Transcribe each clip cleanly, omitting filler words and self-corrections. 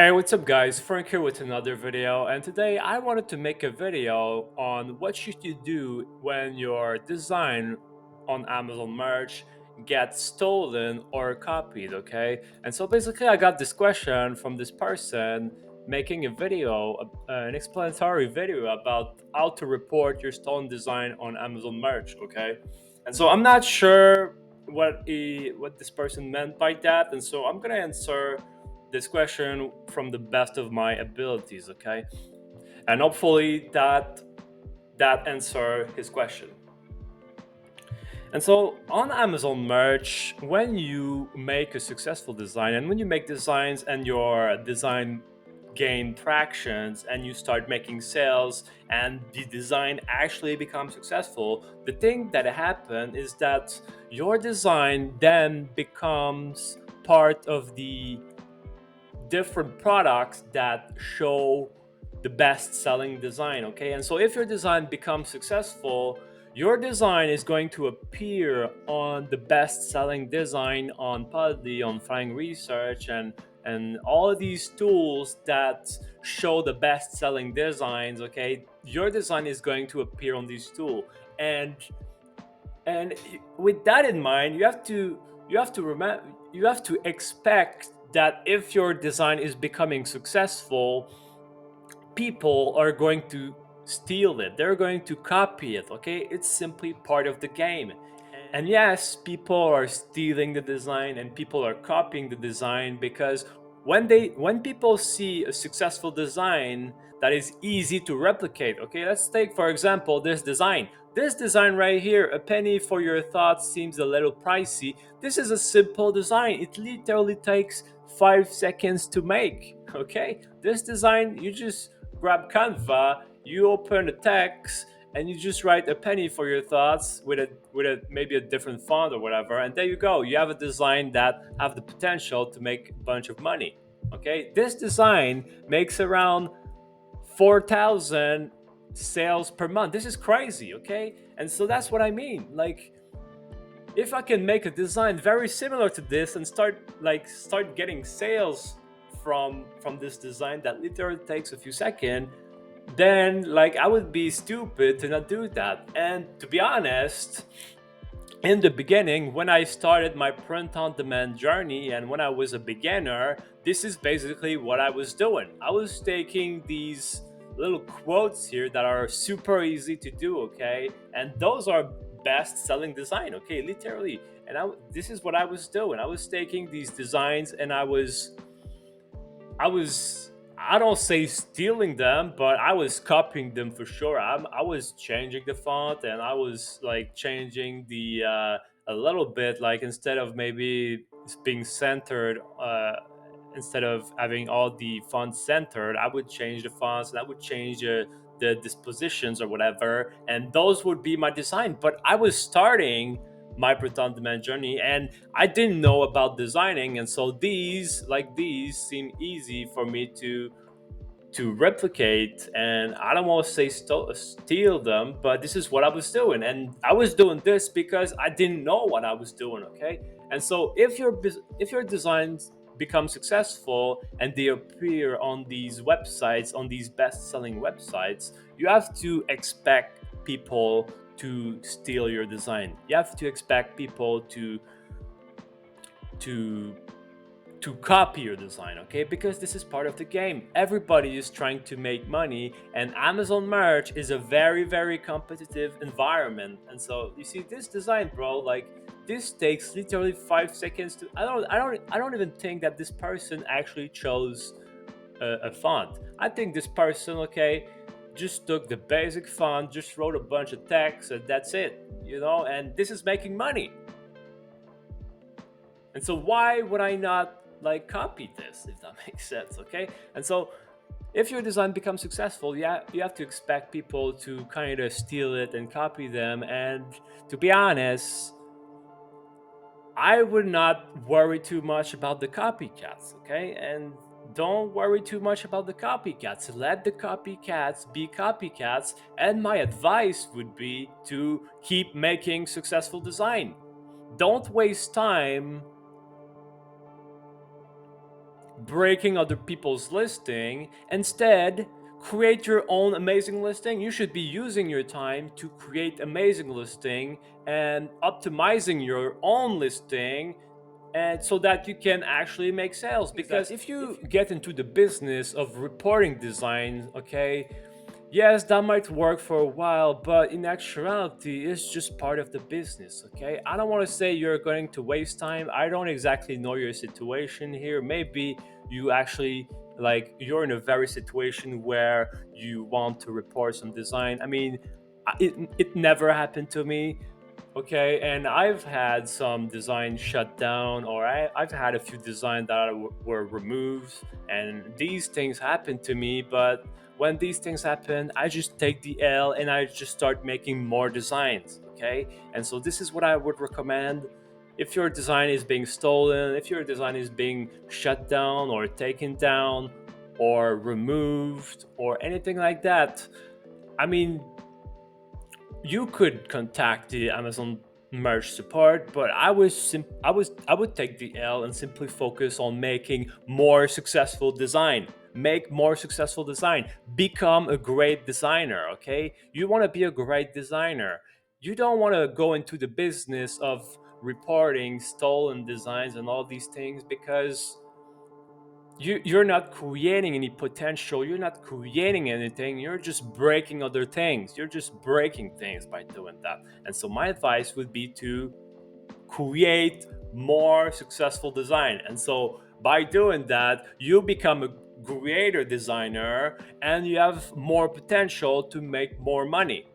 Hey, what's up guys? Frank here with another video, and today I wanted to make a video on what should you do when your design on Amazon merch gets stolen or copied, okay? And so basically I got this question from this person making a video, an explanatory video about how to report your stolen design on Amazon merch, okay? And so I'm not sure what this person meant by that, and so I'm gonna answer this question from the best of my abilities, okay? And hopefully that answer his question. And so on Amazon merch, when you make a successful design and when you make designs and your design gain tractions and you start making sales and the design actually becomes successful, the thing that happens is that your design then becomes part of the different products that show the best selling design, okay? And so if your design becomes successful, your design is going to appear on the best selling design on Podly, on Flying Research, and all of these tools that show the best selling designs, okay? Your design is going to appear on these tools. And with that in mind, you have to remember, you have to expect that if your design is becoming successful, people are going to steal it, they're going to copy it, okay? It's simply part of the game. And yes, people are stealing the design and people are copying the design because when people see a successful design that is easy to replicate, okay, let's take for example this design right here, a penny for your thoughts seems a little pricey. This is a simple design, it literally takes 5 seconds to make, okay? This design, you just grab Canva, you open the text, and you just write a penny for your thoughts with a maybe a different font or whatever, and there you go, you have a design that have the potential to make a bunch of money. Okay, this design makes around 4,000 sales per month. This is crazy, okay? And so that's what I mean, like, if I can make a design very similar to this and start getting sales from this design that literally takes a few seconds, then like I would be stupid to not do that. And to be honest, in the beginning, when I started my print on demand journey and when I was a beginner, this is basically what I was doing. I was taking these little quotes here that are super easy to do, okay? And those are best selling design, okay? Literally. And this is what I was doing. I was taking these designs and I don't say stealing them, but I was copying them for sure. I was changing the font and I was like changing the a little bit, like instead of maybe it's being centered, instead of having all the fonts centered, I would change the fonts and I would change the dispositions or whatever, and those would be my design. But I was starting my print on demand journey and I didn't know about designing, and so these seem easy for me to replicate. And I don't want to say steal them, but this is what I was doing, and I was doing this because I didn't know what I was doing, okay? And so if your designs become successful and they appear on these websites, on these best-selling websites, you have to expect people to steal your design. You have to expect people to to copy your design, okay? Because this is part of the game. Everybody is trying to make money, and Amazon merch is a very, very competitive environment. And so you see this design, bro, like this takes literally 5 seconds to. I don't even think that this person actually chose a font. I think this person, okay, just took the basic font, just wrote a bunch of text, and that's it, and this is making money. And so why would I not like copy this, if that makes sense, okay? And so if your design becomes successful, yeah, you have to expect people to kind of steal it and copy them. And to be honest, I would not worry too much about the copycats, okay? And don't worry too much about the copycats. Let the copycats be copycats. And my advice would be to keep making successful design. Don't waste time breaking other people's listing. Instead, create your own amazing listing. You should be using your time to create amazing listing and optimizing your own listing, and so that you can actually make sales. Because if you get into the business of reporting design, okay, yes, that might work for a while, but in actuality, it's just part of the business, okay? I don't want to say you're going to waste time. I don't exactly know your situation here. Maybe you actually, like, you're in a very situation where you want to report some design. I mean, it never happened to me. Okay, and I've had some designs shut down, or I've had a few designs that were removed, and these things happen to me. But when these things happen, I just take the L and I just start making more designs. Okay, and so this is what I would recommend. If your design is being stolen, if your design is being shut down or taken down or removed or anything like that, I mean, you could contact the Amazon merge support, but I would take the L and simply focus on making more successful design. Make more successful design. Become a great designer, okay? You want to be a great designer. You don't want to go into the business of reporting stolen designs and all these things, because you're not creating any potential, you're not creating anything, you're just breaking other things, you're just breaking things by doing that. And so my advice would be to create more successful design. And so by doing that, you become a greater designer and you have more potential to make more money.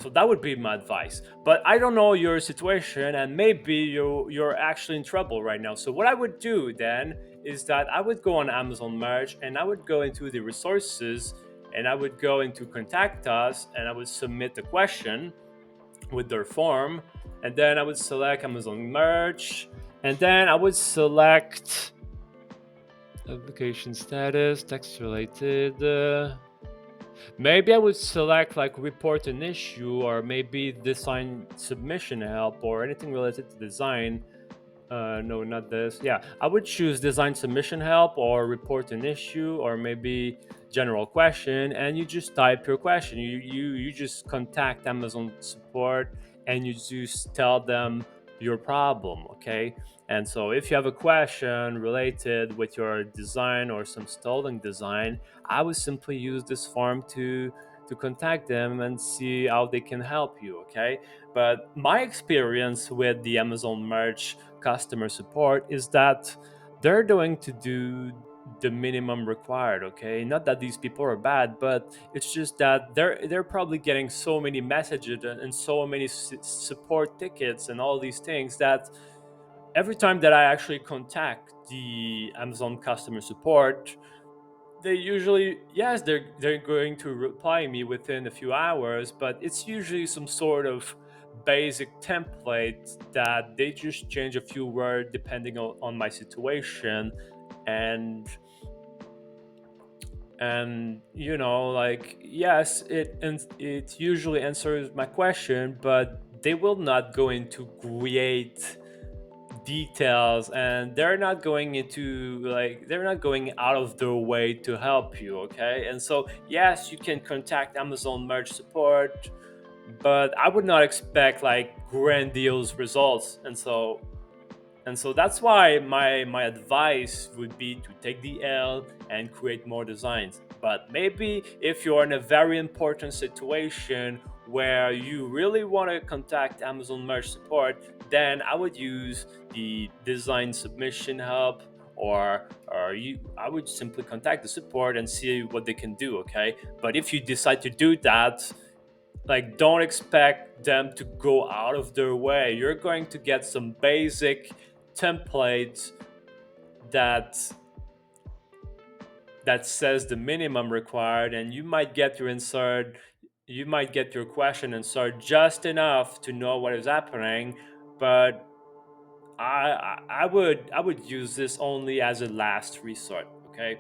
So that would be my advice. But I don't know your situation, and maybe you're actually in trouble right now. So what I would do then is that I would go on Amazon Merch and I would go into the resources and I would go into contact us and I would submit the question with their form, and then I would select Amazon Merch, and then I would select application status, text related. Maybe I would select like report an issue, or maybe design submission help, or anything related to design. No, not this. Yeah, I would choose design submission help or report an issue, or maybe general question, and you just type your question. You just contact Amazon support and you just tell them your problem, okay? And so if you have a question related with your design or some stolen design, I would simply use this form to contact them and see how they can help you, okay? But my experience with the Amazon Merch customer support is that they're going to do the minimum required, okay? Not that these people are bad, but it's just that they're probably getting so many messages and so many support tickets and all these things that every time that I actually contact the Amazon customer support, they usually, yes, they're going to reply me within a few hours, but it's usually some sort of basic template that they just change a few words depending on my situation. And and you know, like, yes, it usually answers my question, but they will not go into great details, and they're not going into, like, they're not going out of their way to help you, okay? And so yes, you can contact Amazon merge support, but I would not expect like grandiose results. And so that's why my advice would be to take the L and create more designs. But maybe if you're in a very important situation where you really want to contact Amazon merge support, then I would use the design submission help, or I would simply contact the support and see what they can do, okay? But if you decide to do that, like, don't expect them to go out of their way. You're going to get some basic templates that that says the minimum required, and you might get your question answered just enough to know what is happening. But I would use this only as a last resort, okay?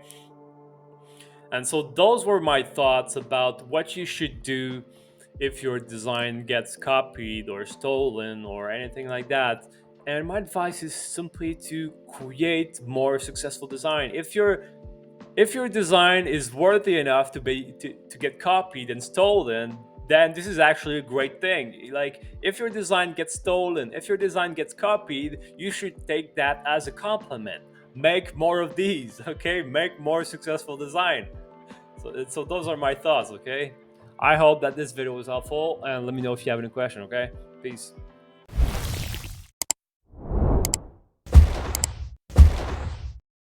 And so those were my thoughts about what you should do if your design gets copied or stolen or anything like that. And my advice is simply to create more successful design. If your design is worthy enough to get copied and stolen, then this is actually a great thing. Like, if your design gets stolen, if your design gets copied, you should take that as a compliment. Make more of these, okay? Make more successful design. So those are my thoughts, okay? I hope that this video was helpful, and let me know if you have any question, okay? Peace.